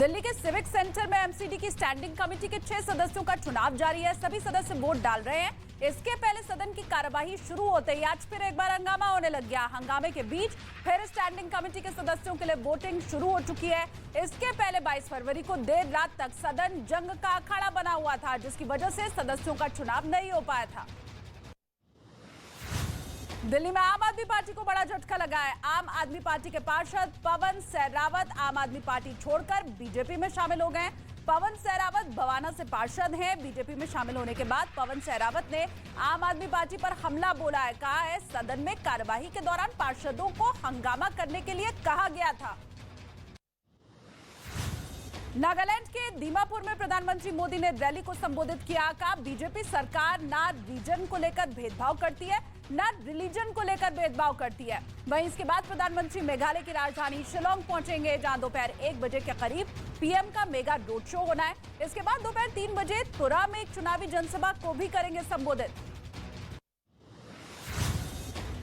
दिल्ली के civic centre में MCD की स्टैंडिंग कमेटी के 6 सदस्यों का चुनाव जारी है। सभी सदस्य वोट डाल रहे हैं। इसके पहले सदन की कार्यवाही शुरू होते ही आज फिर एक बार हंगामा होने लग गया। हंगामे के बीच फिर स्टैंडिंग कमेटी के सदस्यों के लिए वोटिंग शुरू हो चुकी है। इसके पहले 22 फरवरी को देर रात तक सदन जंग का अखाड़ा बना हुआ था, जिसकी वजह से सदस्यों का चुनाव नहीं हो पाया था। दिल्ली में आम आदमी पार्टी को बड़ा झटका लगा है। आम आदमी पार्टी के पार्षद पवन सहरावत आम आदमी पार्टी छोड़कर बीजेपी में शामिल हो गए। पवन सहरावत बवाना से पार्षद हैं। बीजेपी में शामिल होने के बाद पवन सहरावत ने आम आदमी पार्टी पर हमला बोला है। कहा है सदन में कार्यवाही के दौरान पार्षदों को हंगामा करने के लिए कहा गया था। नागालैंड के दीमापुर में प्रधानमंत्री मोदी ने रैली को संबोधित किया। कहा बीजेपी सरकार ना रीजन को लेकर भेदभाव करती है, ना रिलीजन को लेकर भेदभाव करती है। वहीं इसके बाद प्रधानमंत्री मेघालय की राजधानी शिलोंग पहुंचेंगे, जहां दोपहर 1 बजे के करीब पीएम का मेगा रोड शो होना है। इसके बाद दोपहर 3 बजे तुरा में एक चुनावी जनसभा को भी करेंगे संबोधित।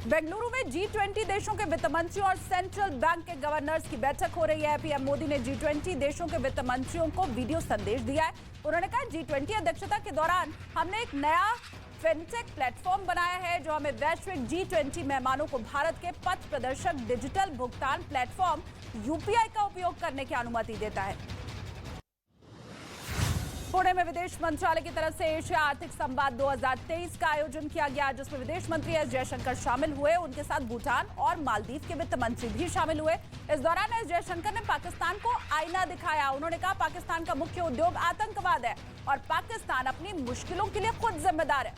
बेंगलुरु में G20 देशों के वित्त मंत्रियों और सेंट्रल बैंक के गवर्नर्स की बैठक हो रही है। पीएम मोदी ने G20 देशों के वित्त मंत्रियों को वीडियो संदेश दिया है। उन्होंने कहा G20 अध्यक्षता के दौरान हमने एक नया फिनटेक प्लेटफॉर्म बनाया है, जो हमें वैश्विक G20 मेहमानों को भारत के पथ प्रदर्शक डिजिटल भुगतान प्लेटफॉर्म UPI का उपयोग करने की अनुमति देता है। पुणे में विदेश मंत्रालय की तरफ से एशिया आर्थिक संवाद 2023 का आयोजन किया गया, जिसमें विदेश मंत्री एस जयशंकर शामिल हुए। उनके साथ भूटान और मालदीव के वित्त मंत्री भी शामिल हुए। इस दौरान एस जयशंकर ने पाकिस्तान को आईना दिखाया। उन्होंने कहा पाकिस्तान का मुख्य उद्योग आतंकवाद है और पाकिस्तान अपनी मुश्किलों के लिए खुद जिम्मेदार है।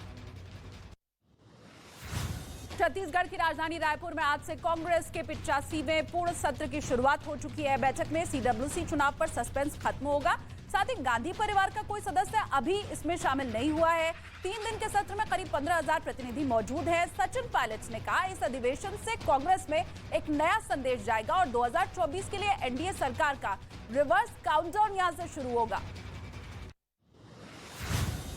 छत्तीसगढ़ की राजधानी रायपुर में आज से कांग्रेस के 85वें पूर्ण सत्र की शुरुआत हो चुकी है। बैठक में CWC चुनाव पर सस्पेंस खत्म होगा। साथ ही गांधी परिवार का कोई सदस्य अभी इसमें शामिल नहीं हुआ है। 3 दिन के सत्र में करीब 15,000 प्रतिनिधि मौजूद हैं। सचिन पायलट ने कहा इस अधिवेशन से कांग्रेस में एक नया संदेश जाएगा और 2024 के लिए एनडीए सरकार का रिवर्स काउंटडाउन यहां से शुरू होगा।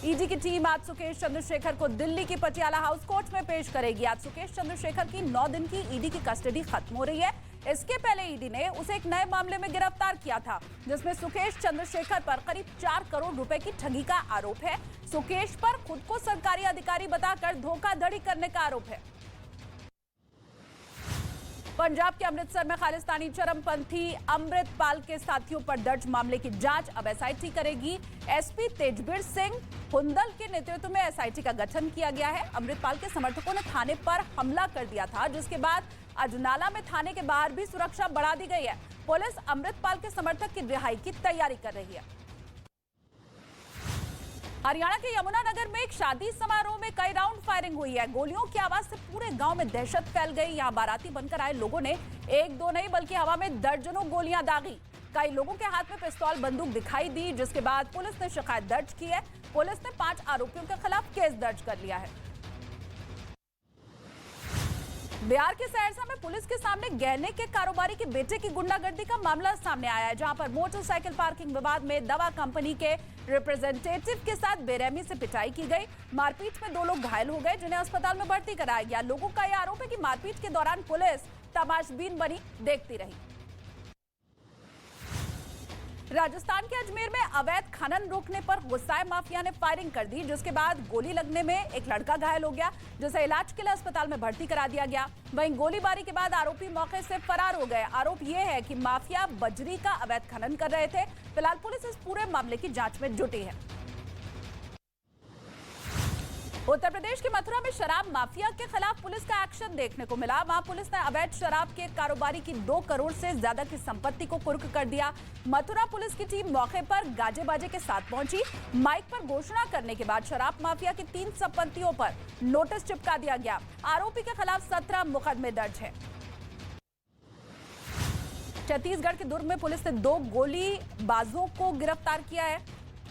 ईडी की टीम आज सुकेश चंद्रशेखर को दिल्ली की पटियाला हाउस कोर्ट में पेश करेगी। आज सुकेश चंद्रशेखर की 9 दिन की ईडी की कस्टडी खत्म हो रही है। इसके पहले ईडी ने उसे एक नए मामले में गिरफ्तार किया था, जिसमें सुकेश चंद्रशेखर पर करीब 4 करोड़ रुपए की ठगी का आरोप है। सुकेश पर खुद को सरकारी अधिकारी बताकर धोखाधड़ी करने का आरोप है। पंजाब के अमृतसर में खालिस्तानी चरमपंथी अमृतपाल के साथियों पर दर्ज मामले की जांच अब एसआईटी करेगी। एसपी तेजबीर सिंह हुंदल के नेतृत्व में एसआईटी का गठन किया गया है। अमृतपाल के समर्थकों ने थाने पर हमला कर दिया था, जिसके बाद अजनाला में थाने के बाहर भी सुरक्षा बढ़ा दी गई है। पुलिस अमृतपाल के समर्थक की रिहाई की तैयारी कर रही है। हरियाणा के यमुनानगर में एक शादी समारोह में कई राउंड फायरिंग हुई है। गोलियों की आवाज से पूरे गांव में दहशत फैल गई। यहां बाराती बनकर आए लोगों ने 1-2 नहीं बल्कि हवा में दर्जनों गोलियां दागी। कई लोगों के हाथ में पिस्तौल बंदूक दिखाई दी, जिसके बाद पुलिस ने शिकायत दर्ज की है। पुलिस ने 5 आरोपियों के खिलाफ केस दर्ज कर लिया है। बिहार के सहरसा में पुलिस के सामने गहने के कारोबारी के बेटे की गुंडागर्दी का मामला सामने आया है, जहां पर मोटरसाइकिल पार्किंग विवाद में दवा कंपनी के रिप्रेजेंटेटिव के साथ बेरहमी से पिटाई की गई। मारपीट में 2 लोग घायल हो गए, जिन्हें अस्पताल में भर्ती कराया गया। लोगों का यह आरोप है कि मारपीट के दौरान पुलिस तमाशबीन बनी देखती रही। राजस्थान के अजमेर में अवैध खनन रोकने पर गुस्साए माफिया ने फायरिंग कर दी, जिसके बाद गोली लगने में एक लड़का घायल हो गया, जिसे इलाज के लिए अस्पताल में भर्ती करा दिया गया। वहीं गोलीबारी के बाद आरोपी मौके से फरार हो गए। आरोप यह है कि माफिया बजरी का अवैध खनन कर रहे थे। फिलहाल पुलिस इस पूरे मामले की जांच में जुटी है। उत्तर प्रदेश के मथुरा में शराब माफिया के खिलाफ पुलिस का एक्शन देखने को मिला। वहां पुलिस ने अवैध शराब के कारोबारी की 2 करोड़ से ज्यादा की संपत्ति को कुर्क कर दिया। मथुरा पुलिस की टीम मौके पर गाजे बाजे के साथ पहुंची। माइक पर घोषणा करने के बाद शराब माफिया की 3 संपत्तियों पर नोटिस चिपका दिया गया। आरोपी के खिलाफ 17 मुकदमे दर्ज है। छत्तीसगढ़ के दुर्ग में पुलिस ने 2 गोलीबाजों को गिरफ्तार किया है।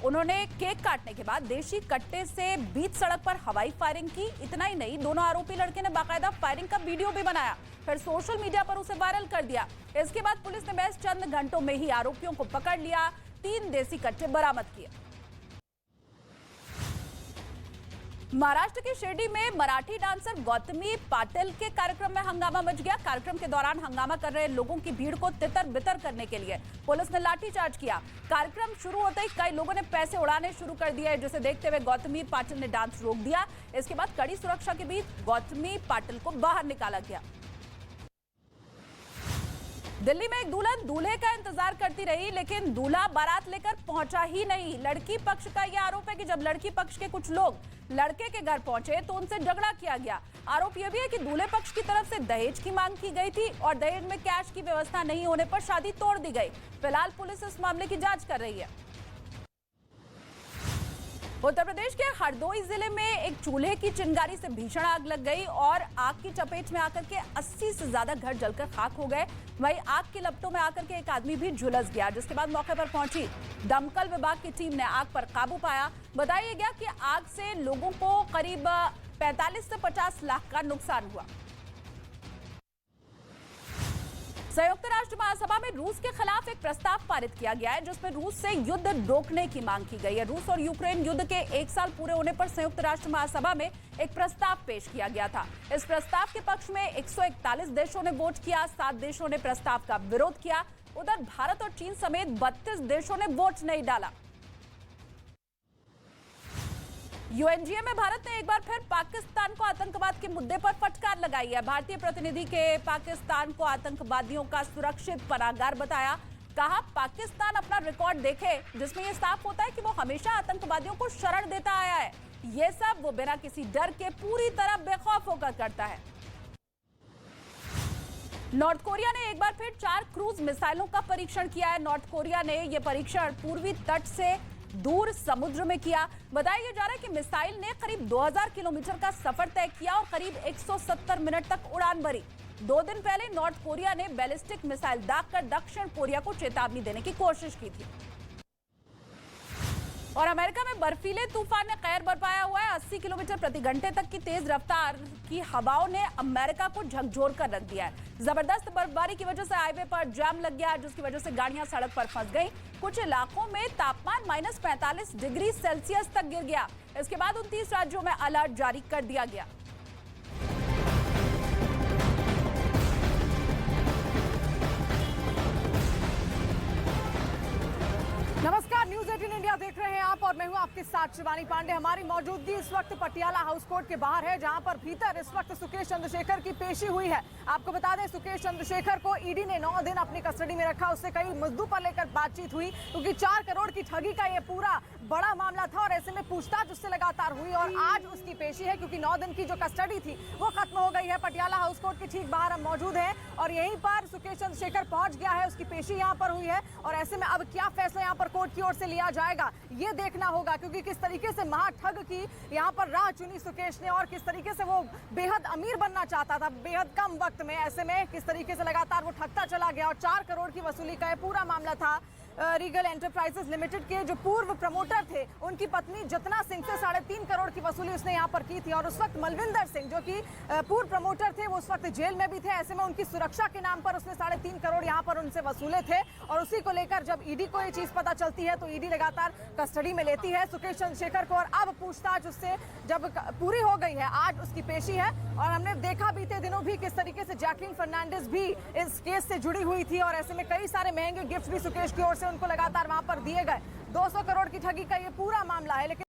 उन्होंने केक काटने के बाद देशी कट्टे से बीच सड़क पर हवाई फायरिंग की। इतना ही नहीं, दोनों आरोपी लड़के ने बाकायदा फायरिंग का वीडियो भी बनाया, फिर सोशल मीडिया पर उसे वायरल कर दिया। इसके बाद पुलिस ने महज चंद घंटों में ही आरोपियों को पकड़ लिया। 3 देसी कट्टे बरामद किए। महाराष्ट्र के शिरडी में मराठी डांसर गौतमी पाटिल के कार्यक्रम में हंगामा मच गया। कार्यक्रम के दौरान हंगामा कर रहे लोगों की भीड़ को तितर बितर करने के लिए पुलिस ने लाठीचार्ज किया। कार्यक्रम शुरू होते ही कई लोगों ने पैसे उड़ाने शुरू कर दिए, जिसे देखते हुए गौतमी पाटिल ने डांस रोक दिया। इसके बाद कड़ी सुरक्षा के बीच गौतमी पाटिल को बाहर निकाला गया। दिल्ली में एक दुल्हन दूल्हे का इंतजार करती रही, लेकिन दूल्हा बारात लेकर पहुंचा ही नहीं। लड़की पक्ष का यह आरोप है कि जब लड़की पक्ष के कुछ लोग लड़के के घर पहुंचे तो उनसे झगड़ा किया गया। आरोप यह भी है कि दूल्हे पक्ष की तरफ से दहेज की मांग की गई थी और दहेज में कैश की व्यवस्था नहीं होने पर शादी तोड़ दी गई। फिलहाल पुलिस इस मामले की जांच कर रही है। उत्तर प्रदेश के हरदोई जिले में एक चूल्हे की चिंगारी से भीषण आग लग गई और आग की चपेट में आकर के 80 से ज्यादा घर जलकर खाक हो गए। वहीं आग की लपटों में आकर के एक आदमी भी झुलस गया, जिसके बाद मौके पर पहुंची दमकल विभाग की टीम ने आग पर काबू पाया। बताया गया कि आग से लोगों को करीब 45 से 50 लाख का नुकसान हुआ। संयुक्त राष्ट्र महासभा में रूस के खिलाफ एक प्रस्ताव पारित किया गया है, जिसमें रूस से युद्ध रोकने की मांग की गई है। रूस और यूक्रेन युद्ध के 1 साल पूरे होने पर संयुक्त राष्ट्र महासभा में एक प्रस्ताव पेश किया गया था। इस प्रस्ताव के पक्ष में 141 देशों ने वोट किया, 7 देशों ने प्रस्ताव का विरोध किया। उधर भारत और चीन समेत 32 देशों ने वोट नहीं डाला। यूएनजीए में भारत ने एक बार फिर पाकिस्तान को आतंकवाद के मुद्दे पर फटकार लगाई है। भारतीय प्रतिनिधि के पाकिस्तान को आतंकवादियों का सुरक्षित पनाहगार बताया। कहा, पाकिस्तान अपना रिकॉर्ड देखे, जिसमें यह साफ होता है कि वो हमेशा आतंकवादियों को शरण देता आया है। ये सब वो बिना किसी डर के पूरी तरह बेखौफ होकर करता है। नॉर्थ कोरिया ने एक बार फिर 4 क्रूज मिसाइलों का परीक्षण किया है। नॉर्थ कोरिया ने यह परीक्षण पूर्वी तट से दूर समुद्र में किया। बताया जा रहा है कि मिसाइल ने करीब 2000 किलोमीटर का सफर तय किया और करीब 170 मिनट तक उड़ान भरी। 2 दिन पहले नॉर्थ कोरिया ने बैलिस्टिक मिसाइल दागकर दक्षिण कोरिया को चेतावनी देने की कोशिश की थी। और अमेरिका में बर्फीले तूफान ने कहर बरपाया हुआ है। 80 किलोमीटर प्रति घंटे तक की तेज रफ्तार की हवाओं ने अमेरिका को झकझोर कर रख दिया है। जबरदस्त बर्फबारी की वजह से हाईवे पर जाम लग गया, जिसकी वजह से गाड़ियां सड़क पर फंस गई। कुछ इलाकों में तापमान -45 डिग्री सेल्सियस तक गिर गया। इसके बाद 29 राज्यों में अलर्ट जारी कर दिया गया। नमस्कार, न्यूज 18 इंडिया देख रहे हैं आप और मैं हूं आपके साथ शिवानी पांडे। हमारी मौजूदगी इस वक्त पटियाला हाउस कोर्ट के बाहर है, जहां पर भीतर इस वक्त सुकेश चंद्रशेखर की पेशी हुई है। आपको बता दें, सुकेश चंद्रशेखर को ईडी ने 9 दिन अपनी कस्टडी में रखा। उससे कई मुद्दों पर लेकर बातचीत हुई, क्योंकि 4 करोड़ की ठगी का ये पूरा बड़ा मामला था और ऐसे में पूछताछ उससे लगातार हुई और आज उसकी पेशी है, क्योंकि 9 दिन की जो कस्टडी थी वो खत्म हो गई है। पटियाला हाउस कोर्ट के ठीक बाहर हम मौजूद हैं और यहीं पर सुकेश चंद्रशेखर पहुंच गया है। उसकी पेशी यहाँ पर हुई है और ऐसे में अब क्या फैसला यहाँ पर कोर्ट की ओर से लिया जाएगा ये देखना होगा, क्योंकि किस तरीके से महाठग की यहाँ पर राह चुनी सुकेश ने और किस तरीके से वो बेहद अमीर बनना चाहता था बेहद कम वक्त में। ऐसे में किस तरीके से लगातार वो ठगता चला गया और 4 करोड़ की वसूली का ये पूरा मामला था। रीगल एंटरप्राइजेस लिमिटेड के जो पूर्व प्रमोटर थे, उनकी पत्नी जतना सिंह से 3.5 करोड़ की वसूली उसने यहाँ पर की थी और उस वक्त मलविंदर सिंह जो कि पूर्व प्रमोटर थे, वो उस वक्त जेल में भी थे। ऐसे में उनकी सुरक्षा के नाम पर उसने 3.5 करोड़ यहाँ पर उनसे वसूले थे और उसी को लेकर जब ईडी को ये चीज पता चलती है तो ईडी लगातार कस्टडी में लेती है सुकेश चंद्रशेखर को और अब पूछताछ उससे जब पूरी हो गई है, आज उसकी पेशी है। और हमने देखा बीते दिनों भी किस तरीके से जैकलीन फर्नांडिस भी इस केस से जुड़ी हुई थी और ऐसे में कई सारे महंगे गिफ्ट भी सुकेश की ओर से उनको लगातार वहां पर दिए गए। 200 करोड़ की ठगी का ये पूरा मामला है, लेकिन